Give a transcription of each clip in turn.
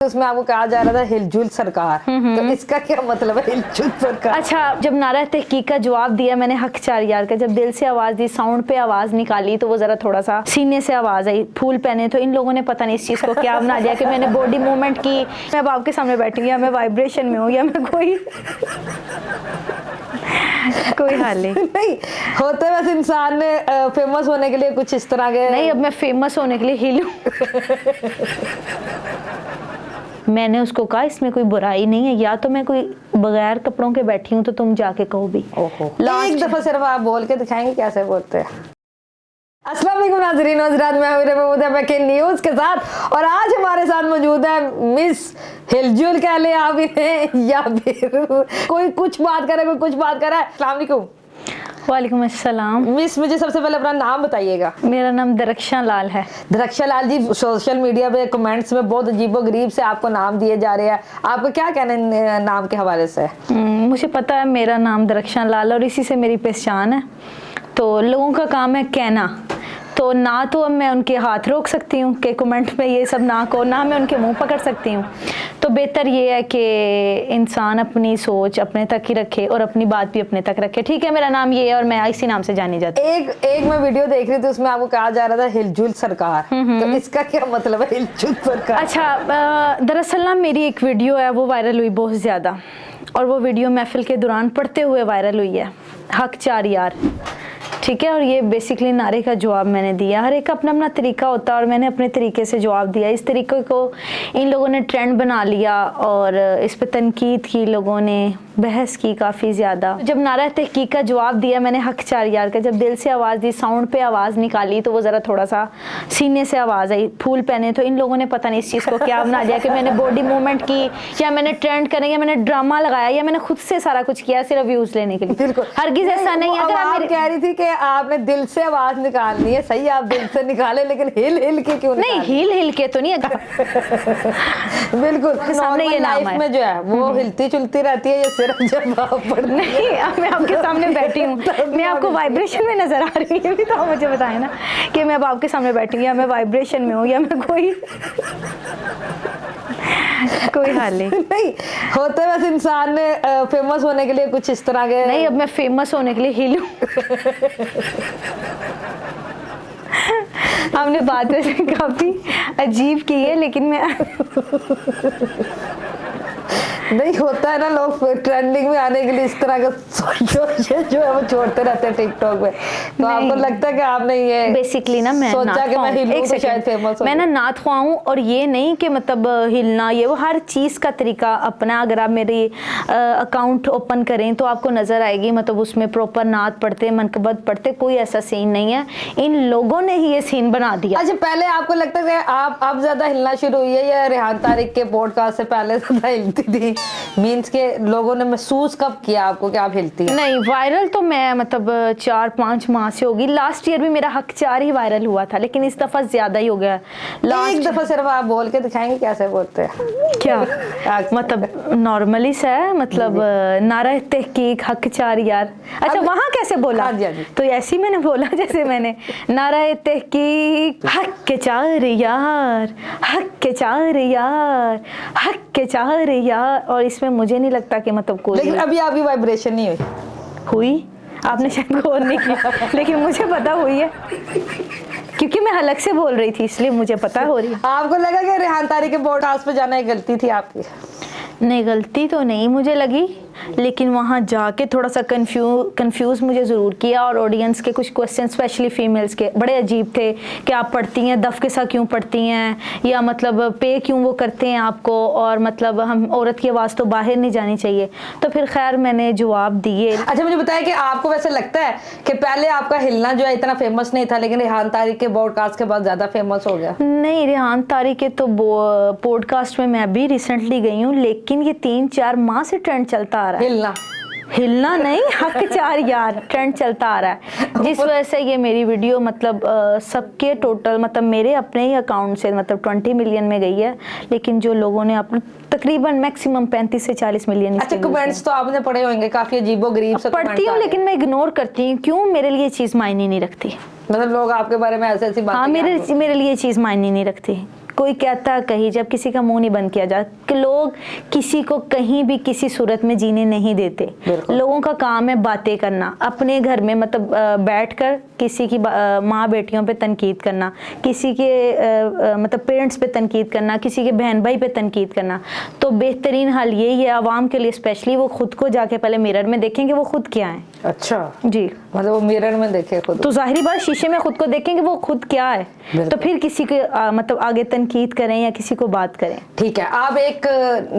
उसमें आपको कहा जा रहा था हिलजुल सरकार, तो इसका क्या मतलब है हिलजुल सरकार? अच्छा, जब नारा तहकीक का जवाब दिया मैंने हक चार यार का, जब दिल से आवाज दी, साउंड पे आवाज निकाली तो वो जरा थोड़ा सा सीने से आवाज आई, फूल पहने, तो इन लोगों ने पता नहीं इस चीज को क्या बना दिया कि मैंने बॉडी मूवमेंट की। मैं अब आपके सामने बैठी हूँ, या मैं वाइब्रेशन में हूँ या मैं कोई हाल नहीं होते बस इंसान ने फेमस होने के लिए कुछ इस तरह के नहीं। अब मैं फेमस होने के लिए हिलूं। मैंने उसको कहा इसमें कोई बुराई नहीं है, या तो मैं कोई बगैर कपड़ों के बैठी हूँ तो तुम जाके कहो भी। ओहो, एक दफा सिर्फ आप बोल के दिखाएंगे कैसे बोलते हैं। अस्सलाम वालेकुम नाज़रीन हज़रात, मैं के न्यूज़ के साथ, और आज हमारे साथ मौजूद है मिस हिलजुल, कह ले आप इन्हें, या फिर कोई कुछ बात करे कोई कुछ बात करे। अस्सलाम वालेकुम। वालेकुम अस्सलाम। मिस, मुझे सबसे पहले अपना नाम बताइएगा। मेरा नाम दरक्षा लाल है। दरक्षा लाल जी, सोशल मीडिया पे कमेंट्स में बहुत अजीबोगरीब से आपको नाम दिए जा रहे हैं, आपको क्या कहना है नाम के हवाले से? मुझे पता है मेरा नाम दरक्षा लाल और इसी से मेरी पहचान है, तो लोगों का काम है कहना, तो ना तो अब मैं उनके हाथ रोक सकती हूँ कि कमेंट में ये सब ना कहो, ना मैं उनके मुंह पकड़ सकती हूँ। तो बेहतर ये है कि इंसान अपनी सोच अपने तक ही रखे और अपनी बात भी अपने तक रखे। ठीक है, मेरा नाम ये है और मैं इसी नाम से जानी जाती हूँ। एक मैं वीडियो देख रही थी, उसमें आपको कहा जा रहा था हिलजुल सरकार, तो इसका क्या मतलब है हिलजुल सरकार? अच्छा, दरअसल ना मेरी एक वीडियो है वो वायरल हुई बहुत ज़्यादा, और वो वीडियो महफिल के दौरान पढ़ते हुए वायरल हुई है, हक चार यार, ठीक है। और ये बेसिकली नारे का जवाब मैंने दिया। हर एक का अपना अपना तरीका होता है और मैंने अपने तरीके से जवाब दिया। इस तरीके को इन लोगों ने ट्रेंड बना लिया और इस पर तनकीद की, लोगों ने बहस की काफ़ी ज़्यादा। जब नारा तहकीक का जवाब दिया मैंने हक चार यार का, जब दिल से आवाज़ दी, साउंड पे आवाज़ निकाली तो वो ज़रा थोड़ा सा सीने से आवाज़ आई, फूल पहने, तो इन लोगों ने पता नहीं इस चीज़ को क्या बना दिया कि मैंने बॉडी मूवमेंट की, या मैंने ट्रेंड करने, या मैंने ड्रामा लगाया, या मैंने खुद से सारा कुछ किया सिर्फ व्यूज़ लेने के लिए। बिल्कुल, हरगिज़ ऐसा नहीं है। आप कह रही थी कि आपने दिल से आवाज निकालनी है, सही, आप दिल से निकाले, लेकिन हिल के क्यों नहीं? हिल के तो नहीं है। बिल्कुल, नॉर्मल लाइफ में जो है वो हिलती चुलती रहती है, ये सिर्फ जब आप नहीं, मैं आपके सामने बैठी हूँ, मैं आपको वाइब्रेशन में नजर आ रही हूँ, भी तो आप मुझे बताएं ना कि मैं अब आपके सामने बैठी हूँ, या मैं वाइब्रेशन में हूँ, या मैं कोई हाल नहीं होते बस इंसान ने फेमस होने के लिए कुछ इस तरह के नहीं। अब मैं फेमस होने के लिए हिलूं। हमने बात वैसे काफी अजीब की है, लेकिन मैं नहीं, होता है ना, लोग ट्रेंडिंग में आने के लिए इस तरह का जो है वो छोड़ते रहते हैं टिकटॉक पे, तो आपको लगता है कि आपने ये बेसिकली ना मैं सोचा कि मैं हिलूं तो शायद फेमस हो? मैं ना नात ख्वाह हूं, और ये नहीं कि मतलब हिलना, ये वो हर चीज़ का तरीका अपना। अगर आप मेरी अकाउंट ओपन करें तो आपको नज़र आएगी, मतलब उसमें प्रॉपर नात पढ़ते, मनकबत पढ़ते, कोई ऐसा सीन नहीं है, इन लोगों ने ही ये सीन बना दिया। अच्छा, पहले आपको लगता है कि आप अब ज्यादा हिलना शुरू हुई है, या रेहान तारिक के पॉडकास्ट से पहले ज्यादा हिलती थी? मीन्स के लोगों ने महसूस कब किया आपको कि आप हिलती हैं? नहीं, वायरल तो मैं मतलब 4-5 माह से होगी। लास्ट ईयर भी मेरा हक चार ही वायरल हुआ था, लेकिन इस दफा ज्यादा ही हो गया। एक दफा सिर्फ आप बोल के दिखाएंगे कैसे बोलते हैं? क्या मतलब नॉर्मली सा है, मतलब नारा तहकीक हक चार यार। अच्छा, वहाँ कैसे बोला? हाँ जी, हाँ जी। तो ऐसे ही मैंने बोला जैसे मैंने नारा तहकीक हक चार यार, हक चार यार, हक चार यार। और इसमें मुझे नहीं लगता कि मतलब कोई, लेकिन अभी आपकी वाइब्रेशन नहीं हुई, आपने शायद गौर नहीं किया, लेकिन मुझे पता हुई है क्योंकि मैं अलग से बोल रही थी, इसलिए मुझे पता हो रही है। आपको लगा कि रेहान तारिक के पॉडकास्ट पे जाना एक गलती थी आपकी? नहीं, गलती तो नहीं मुझे लगी, लेकिन वहाँ जाके थोड़ा सा कंफ्यूज मुझे ज़रूर किया, और ऑडियंस के कुछ क्वेश्चन स्पेशली फीमेल्स के बड़े अजीब थे कि आप पढ़ती हैं, दफ के साथ क्यों पढ़ती हैं, या मतलब पे क्यों वो करते हैं आपको, और मतलब हम औरत की आवाज़ तो बाहर नहीं जानी चाहिए। तो फिर खैर मैंने जवाब दिए। अच्छा, मुझे बताया कि आपको वैसे लगता है कि पहले आपका हिलना जो है इतना फेमस नहीं था, लेकिन रेहान तारिक के पॉडकास्ट के बाद ज़्यादा फेमस हो गया? नहीं, रेहान तारिक के तो पॉडकास्ट में मैं भी रिसेंटली गई हूँ, लेकिन ये 3-4 माह से ट्रेंड चलता आ रहा है। हिलना नहीं, हक चार यार ट्रेंड चलता आ रहा है, जिस वजह से ये मेरी वीडियो मतलब सबके टोटल, मतलब मेरे अपने ही अकाउंट से मतलब 20 मिलियन में गई है, लेकिन जो लोगों ने अपने तकरीबन मैक्सिमम 35 से 40 मिलियन। अच्छा, कमेंट्स तो आपने पढ़े होंगे, काफी अजीबोगरीब से पढ़ती हूँ, लेकिन मैं इग्नोर करती हूँ। क्यों? मेरे लिए चीज़ मायने नहीं रखती, मतलब लोग आपके बारे में ऐसी बातें, हाँ, मेरे लिए चीज़ मायने नहीं रखती। कोई कहता कहीं, जब किसी का मुंह नहीं बंद किया जाता कि लोग किसी को कहीं भी किसी सूरत में जीने नहीं देते। लोगों का काम है बातें करना, अपने घर में मतलब बैठकर किसी की माँ बेटियों पे तनकीद करना, किसी के मतलब पेरेंट्स पे तनकीद करना, किसी के बहन भाई पे तनकीद करना। तो बेहतरीन हाल यही है आवाम के लिए स्पेशली, वो खुद को जाके पहले मिरर में देखेंगे वो खुद क्या है। अच्छा जी, मतलब वो मिरर में देखे खुद, तो जाहिर बात शीशे में खुद को देखेंगे वो खुद क्या है, तो फिर किसी के मतलब आगे तनकीद करें या किसी को बात करें। ठीक है, आप एक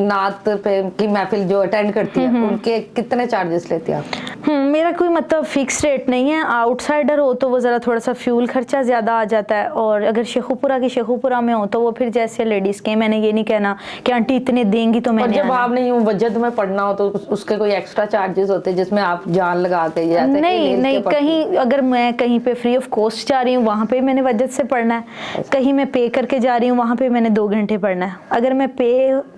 नात पे की महफिल जो अटेंड करती है उनके कितने चार्जेस लेती है आप? मेरा कोई मतलब फिक्स रेट नहीं है। आउटसाइडर हो तो वो ज़रा थोड़ा सा फ्यूल खर्चा ज़्यादा आ जाता है, और अगर शेखुपुरा की शेखुपुरा में हो तो वो फिर जैसे लेडीज़ के, मैंने ये नहीं कहना कि आंटी इतने देंगी तो मैंने, जब आपने यूं वजद में पढ़ना हो तो उसके कोई एक्स्ट्रा चार्जेस होते हैं जिसमें आप जान लगा के जाते? नहीं, कहीं अगर मैं कहीं पे फ्री ऑफ कॉस्ट जा रही हूँ वहाँ पे मैंने वजद से पढ़ना है, कहीं मैं पे करके जा रही हूँ वहाँ पे मैंने 2 घंटे पढ़ना है। अगर मैं पे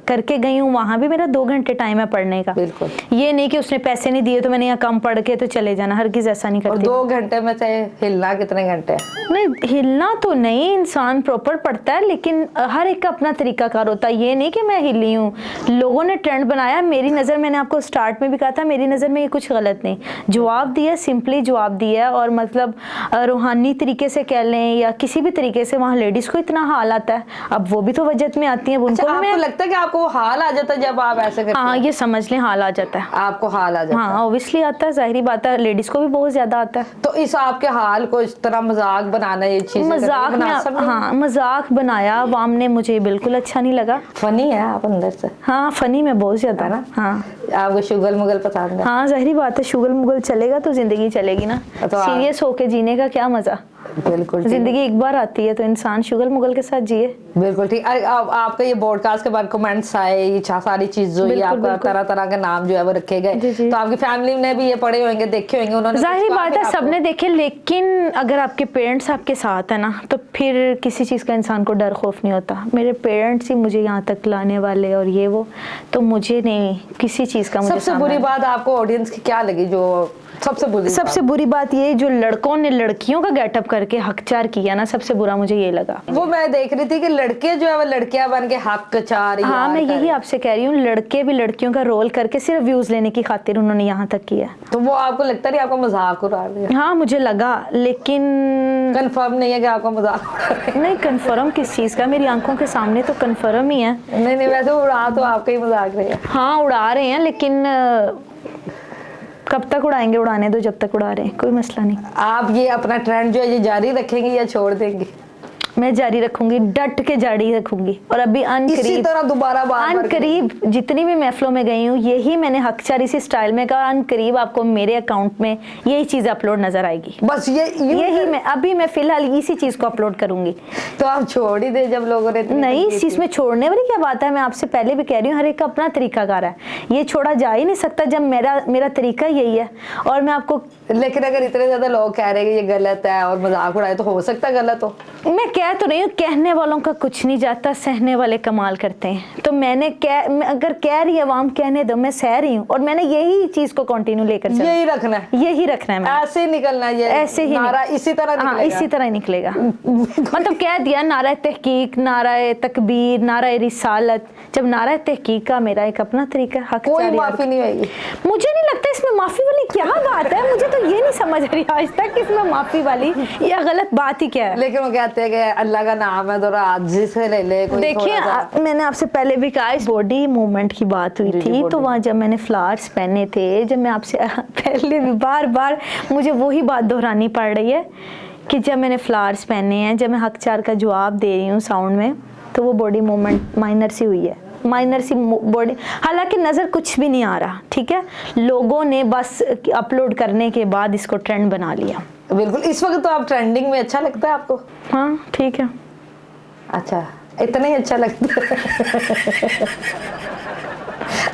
करके गई हूँ वहाँ भी मेरा 2 घंटे टाइम है पढ़ने का। बिल्कुल, ये नहीं कि उसने पैसे नहीं दिए तो मैंने यहाँ कम पढ़ के तो चले जाना, हरगिज़ ऐसा नहीं करती। और 2 घंटे में से हिलना कितने घंटे? नहीं, हिलना तो नहीं, इंसान प्रॉपर पढ़ता है, लेकिन हर एक का अपना तरीकाकार होता है। ये नहीं कि मैं हिली हूँ, लोगों ने ट्रेंड बनाया, मेरी नज़र, मैंने आपको स्टार्ट में भी कहा था मेरी नज़र में ये कुछ गलत नहीं, जवाब दिया, सिंपली जवाब दिया। और मतलब रूहानी तरीके से कह लें या किसी भी तरीके से वहाँ लेडीज़ को इतना हाल आता है, अब वो भी तो वजह में आती है। अच्छा, आपको लगता है कि आपको हाल आ जाता है जब आप ऐसे करते हैं? हाँ, ये समझ लें हाल आ जाता है, आपको हाल आ जाता है? हाँ ऑब्वियसली आता है, जाहिर बात है, लेडीज़ को भी बहुत ज़्यादा आता है। तो इस आपके हाल को इस तरह मजाक बनाना, ये चीज़ मजाक में, हाँ मजाक बनाया अवाम ने, मुझे बिल्कुल अच्छा नहीं लगा। फनी है आप अंदर से? हाँ फनी में बहुत ज्यादा ना। हाँ, आपको शुगल मुगल पसंद है? हाँ जाहिर बात है, शुगल मुगल चलेगा तो जिंदगी चलेगी ना, तो सीरियस होके जीने का क्या मजा। बिल्कुल, जिंदगी एक बार आती है तो इंसान शुगल मुगल के साथ जिए। बिल्कुल ठीक। आपका ये पॉडकास्ट के बाद कमेंट्स आए, ये सारी चीज जो ये आपका तरह तरह के नाम जो है वो रखे गए, तो आपकी फैमिली ने भी ये पढ़े होंगे, देखे होंगे, उन्होंने जाहिर बात है सबने देखे, लेकिन अगर आपके पेरेंट्स आपके साथ है ना तो फिर किसी चीज़ का इंसान को डर खौफ नहीं होता। मेरे पेरेंट्स ही मुझे यहाँ तक लाने वाले और ये वो, तो मुझे नहीं किसी चीज़ का। मुझे सबसे बुरी बात आपको ऑडियंस की क्या लगी? जो सबसे बुरी बात ये जो लड़कों ने लड़कियों का गेटअप करके हकचार किया ना, सबसे बुरा मुझे ये लगा। वो मैं देख रही थी कि लड़के जो है वो लड़कियां बन के हकचार, हाँ मैं यही आपसे कह रही हूँ, लड़के भी लड़कियों का रोल करके सिर्फ व्यूज लेने की खातिर उन्होंने यहाँ तक किया। तो वो आपको लगता नहीं आपका मजाक उड़ा रहे हैं? हाँ मुझे लगा, लेकिन कंफर्म नहीं है कि आपका मजाक नहीं, कंफर्म किस चीज का, मेरी आंखों के सामने तो कंफर्म ही है। नहीं वैसे उड़ा तो आपका ही मजाक रहे हैं। हाँ उड़ा रहे हैं, लेकिन कब तक उड़ाएंगे, उड़ाने दो जब तक उड़ा रहे हैं, कोई मसला नहीं। आप ये अपना ट्रेंड जो है ये जारी रखेंगे या छोड़ देंगे? मैं जारी रखूंगी, डट के जारी रखूंगी। और अभी इसी तरह दोबारा अनकरीब जितनी भी महफिलों में गई हूँ यही मैंने हकचार इसी स्टाइल में कहा, अनकरीब आपको मेरे अकाउंट में यही चीज अपलोड नजर आएगी। बस यही मैं अभी मैं फिलहाल इसी चीज को अपलोड करूंगी। तो आप छोड़ ही दे जब लोगों ने नहीं, इस चीज में छोड़ने वाली क्या बात है, मैं आपसे पहले भी कह रही हूँ हर एक का अपना तरीकाकार है, ये छोड़ा जा ही नहीं सकता जब मेरा तरीका यही है। और मैं आपको, लेकिन अगर इतने ज्यादा लोग कह रहे हैं ये गलत है और मजाक उड़ाए तो हो सकता है गलत हो। मैं कह तो नहीं हूँ, कहने वालों का कुछ नहीं जाता, सहने वाले कमाल करते हैं। तो मैं अगर कह रही है आवाम कहने दो, मैं सह रही हूँ और मैंने यही चीज को कंटिन्यू लेकर चलना, यही रखना है, ऐसे ही निकलना है, ऐसे ही नारा इसी तरह निकलेगा। हाँ, इसी तरह ही निकलेगा। मतलब कह दिया नारा तहकीक, नारा तकबीर, नारा रिसालत। जब नारा तहकीक का मेरा एक अपना तरीका, हक कोई माफी नहीं होगी। मुझे नहीं लगता इसमें माफी वाली क्या बात है, मुझे तो ये नहीं समझ रही आज तक इसमें माफी वाली या गलत बात ही क्या है। लेकिन वो कहते हैं कि अल्लाह का नाम है तो आजी से ले ले। देखिए मैंने आपसे पहले भी कहा, इस बॉडी मूवमेंट की बात हुई थी, तो वहाँ जब मैंने फ्लावर्स पहने थे, जब मैं आपसे पहले भी बार मुझे वही बात दोहरानी पड़ रही है कि जब मैंने फ्लावर्स पहने हैं, जब मैं हकचार का जवाब दे रही हूँ साउंड में, तो वो बॉडी मूवमेंट माइनर सी हुई है, माइनर सी बॉडी, हालांकि नज़र कुछ भी नहीं आ रहा। ठीक है, लोगों ने बस अपलोड करने के बाद इसको ट्रेंड बना लिया। बिल्कुल, इस वक्त तो आप ट्रेंडिंग में, अच्छा लगता है आपको? हाँ ठीक है। अच्छा, इतना ही अच्छा लगता है?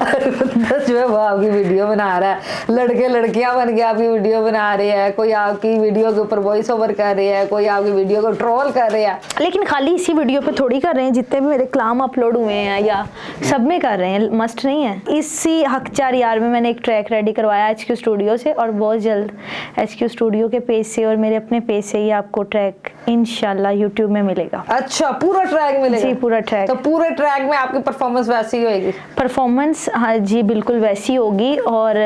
बस जो है वो आपकी वीडियो बना रहा है, लड़के लड़कियां बन के आपकी वीडियो बना रहे हैं, कोई आपकी वीडियो के ऊपर वॉइस ओवर कर रहे हैं, कोई आपकी वीडियो को ट्रोल कर रहे हैं। लेकिन खाली इसी वीडियो पे थोड़ी कर रहे हैं, जितने भी मेरे कलाम अपलोड हुए हैं या सब में कर रहे हैं, मस्ट नहीं है। इसी हक 4 यार में मैंने एक ट्रैक रेडी करवाया HQ स्टूडियो से, और बहुत जल्द HQ स्टूडियो के पेज से और मेरे अपने पेज से ही आपको ट्रैक इंशाल्लाह यूट्यूब में मिलेगा। अच्छा, पूरा ट्रैक मिलेगा? जी, पूरा ट्रैक। तो पूरे ट्रैक में आपकी परफॉर्मेंस वैसी ही होगी? परफॉर्मेंस हाँ जी बिल्कुल वैसी होगी, और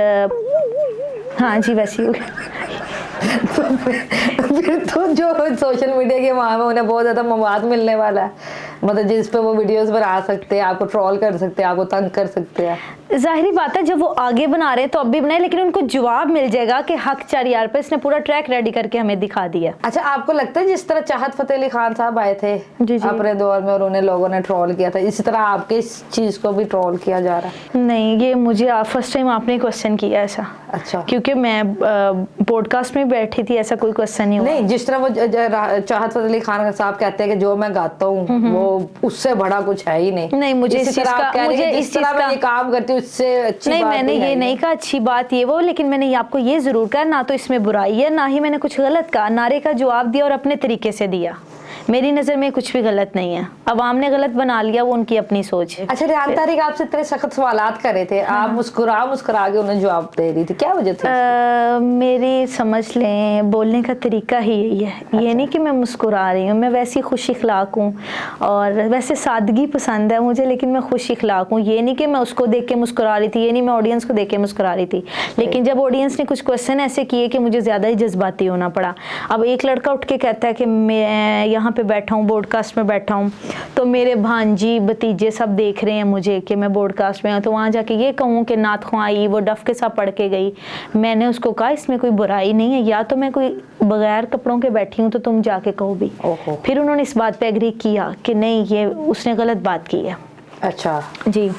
हाँ जी वैसी होगी। फिर तो जो सोशल मीडिया के वहाँ में उन्हें बहुत ज़्यादा मवाद मिलने वाला है, मतलब जिस पे वो वीडियोस बना सकते हैं, आपको ट्रोल कर सकते हैं, आपको तंग कर सकते हैं। जाहिर बात है जब वो आगे बना रहे हैं तो अब भी बनाए, लेकिन उनको जवाब मिल जाएगा कि हक 4 यार पे इसने पूरा ट्रैक रेडी करके हमें दिखा दिया। अच्छा, आपको लगता है जिस तरह चाहत फतेह अली खान साहब आए थे जी जी। अपने दौर में और उन्हें लोगों ने ट्रोल किया था, इसी तरह आपके इस चीज को भी ट्रोल किया जा रहा है? नहीं, ये मुझे फर्स्ट टाइम आपने क्वेश्चन किया ऐसा। अच्छा, क्योंकि मैं पॉडकास्ट में बैठी थी, ऐसा कोई क्वेश्चन नहीं हुआ। नहीं, जिस तरह वो चाहत फतेह अली खान साहब कहते हैं कि जो मैं गाता हूँ वो उससे बड़ा कुछ है ही नहीं। नहीं, मुझे इस चीज का, मुझे इस चीज का, मैं ये काम करती हूँ उससे अच्छी नहीं, बात मैंने ये नहीं कहा अच्छी बात ये वो, लेकिन मैंने ये आपको ये जरूर कहा ना तो इसमें बुराई है ना ही मैंने कुछ गलत कहा। नारे का जवाब दिया और अपने तरीके से दिया, मेरी नज़र में कुछ भी गलत नहीं है। अवाम ने गलत बना लिया, वो उनकी अपनी सोच है। अच्छा, रेहान तारिक आपसे इतने सख्त सवालात कर रहे थे, आप मुस्कुरा के उन्हें जवाब दे रही थी, क्या वजह थी? मेरी समझ लें बोलने का तरीका ही यही है। अच्छा। ये नहीं कि मैं मुस्कुरा रही हूँ, मैं वैसी खुश इखलाक हूँ और वैसे सादगी पसंद है मुझे, लेकिन मैं खुश इखलाक हूँ। ये नहीं कि मैं उसको देख के मुस्कुरा रही थी, ये नहीं मैं ऑडियंस को देख के मुस्कुरा रही थी, लेकिन जब ऑडियंस ने कुछ क्वेश्चन ऐसे किए कि मुझे ज़्यादा ही जज्बाती होना पड़ा। अब एक लड़का उठ के कहता है कि मैं यहाँ पे बैठा हूँ, ब्रॉडकास्ट में बैठा हूँ, तो मेरे भांजी भतीजे सब देख रहे हैं मुझे कि मैं ब्रॉडकास्ट में हूँ, तो वहाँ जाके ये कहूँ कि नात ख्वां आई, वो डफ के साथ पढ़ के गई। मैंने उसको कहा इसमें कोई बुराई नहीं है, या तो मैं कोई बगैर कपड़ों के बैठी हूँ तो तुम जाके कहो भी। फिर उन्होंने इस बात पे एग्री किया कि नहीं ये उसने गलत बात की है। अच्छा जी,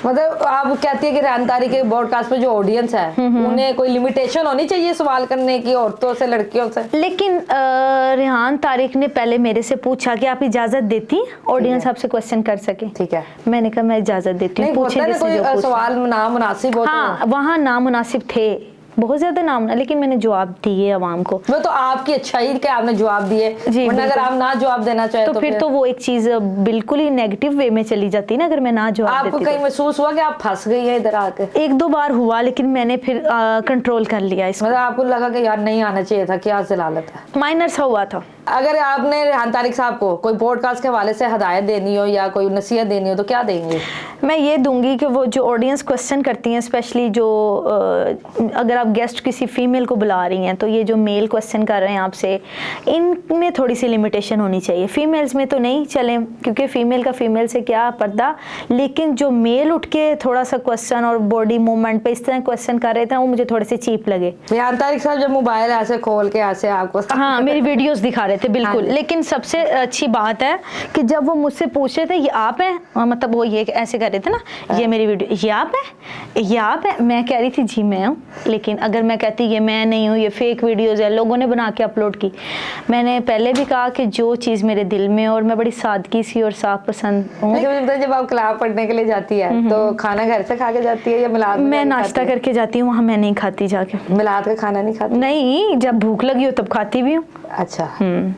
मतलब आप कहती है कि रेहान तारिक के ब्रॉडकास्ट में जो ऑडियंस है उन्हें कोई लिमिटेशन होनी चाहिए सवाल करने की, औरतों से, लड़कियों से? लेकिन रेहान तारिक ने पहले मेरे से पूछा कि आप इजाजत देती ऑडियंस आपसे क्वेश्चन कर सके। ठीक है, मैंने कहा मैं इजाजत देती हूँ, पूछे कोई सवाल नामुनासिब हो। हाँ, वहाँ नामुनासिब थे, बहुत ज्यादा नाम ना, लेकिन मैंने जवाब दिए आवाम को। वो तो आपकी अच्छाई कि आपने जवाब दिए, वरना अगर आप ना जवाब देना चाहे तो फिर तो वो एक चीज बिल्कुल ही नेगेटिव वे में चली जाती ना, अगर मैं ना जवाब आपको देती। कहीं महसूस हुआ कि आप फंस गई है इधर आके? 1-2 बार हुआ, लेकिन मैंने फिर कंट्रोल कर लिया इसको। मतलब आपको लगा कि यार नहीं आना चाहिए था, क्या जलालत है? माइनर सा हुआ था। अगर आपने रेहान तारिक साहब को कोई पॉडकास्ट के हवाले से हदायत देनी हो या कोई नसीहत देनी हो तो क्या देंगे? मैं ये दूंगी कि वो जो ऑडियंस क्वेश्चन करती हैं, स्पेशली जो अगर आप गेस्ट किसी फीमेल को बुला रही हैं, तो ये जो मेल क्वेश्चन कर रहे हैं आपसे, इनमें थोड़ी सी लिमिटेशन होनी चाहिए। फीमेल्स में तो नहीं चलें, क्योंकि फीमेल का फीमेल से क्या पर्दा, लेकिन जो मेल उठ के थोड़ा सा क्वेश्चन और बॉडी मूवमेंट पे इस तरह क्वेश्चन कर रहे थे वो मुझे थोड़े से चीप लगे। रेहान तारिक साहब जब मोबाइल ऐसे खोल के ऐसे आपको हाँ मेरी वीडियोस दिखा रहे थे बिल्कुल, लेकिन सबसे अच्छी बात है कि जब वो मुझसे पूछ रहे थे ये आप हैं, मतलब वो ये ऐसे कर रहे थे ना, ये मेरी वीडियो, ये आप है, ये आप है, मैं कह रही थी जी मैं हूँ। लेकिन अगर मैं कहती ये मैं नहीं हूँ, ये फेक वीडियोस है, लोगों ने बना के अपलोड की। मैंने पहले भी कहा कि जो चीज़ मेरे दिल में और मैं बड़ी सादगी सी और साफ पसंद हूँ। जब आप क्लास पढ़ने के लिए जाती है तो खाना घर से खा के जाती है या मिलाद? मैं नाश्ता करके जाती हूँ, वहाँ मैं नहीं खाती जाके। मिलाद का खाना नहीं खाती? नहीं, जब भूख लगी हो तब खाती भी हूँ। अच्छा,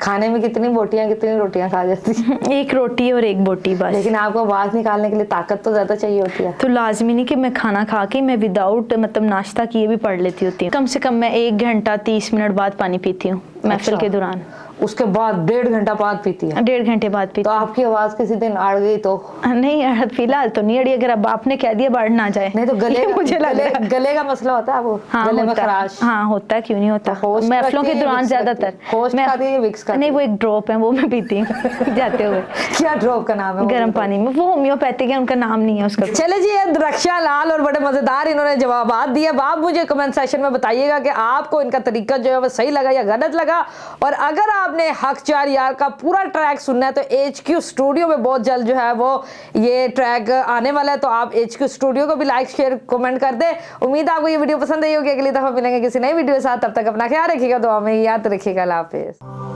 खाने में कितनी रोटियां खा जाती है? 1 रोटी और 1 बोटी बस। लेकिन आपको आवाज निकालने के लिए ताकत तो ज्यादा चाहिए होती है। तो लाजमी नहीं कि मैं खाना खा के मैं विदाउट मतलब नाश्ता किए भी पढ़ लेती होती हूँ। कम से कम मैं 1 घंटा 30 मिनट बाद पानी पीती हूँ महफिल के दौरान। उसके बाद 1.5 घंटा बाद पीती है? 1.5 घंटे बाद पीती। तो आपकी आवाज किसी दिन अड़ गई तो? नहीं, फिलहाल तो नहीं अड़ी। अगर अब आपने कह दिया बढ़ ना जाए। नहीं तो गले मुझे गले का मसला होता है वो? हाँ, गले में खराश? हाँ होता है, क्यों नहीं होता। महफिलों के दौरान ज्यादातर नहीं, वो एक ड्रॉप है वो मैं पीती हूँ जाते हुए। क्या ड्रॉप का नाम है? गर्म पानी में, वो होम्योपैथिक है, उनका नाम नहीं है उसका। चले जी, रक्षा लाल और बड़े मजेदार इन्होंने जवाब दिए। आप मुझे कमेंट सेक्शन में बताइएगा कि आपको इनका तरीका जो है वो सही लगा या गलत लगा। और अगर आपने हक 4 यार का पूरा ट्रैक सुनना है तो HQ स्टूडियो में बहुत जल्द जो है वो ये ट्रैक आने वाला है, तो आप HQ स्टूडियो को भी लाइक शेयर कमेंट कर दे। उम्मीद है आपको ये वीडियो पसंद आई होगी। अगली दफा मिलेंगे किसी नई वीडियो के साथ, तब तक अपना ख्याल रखिएगा, दुआ में याद रखिएगा। अल्लाह हाफिज़।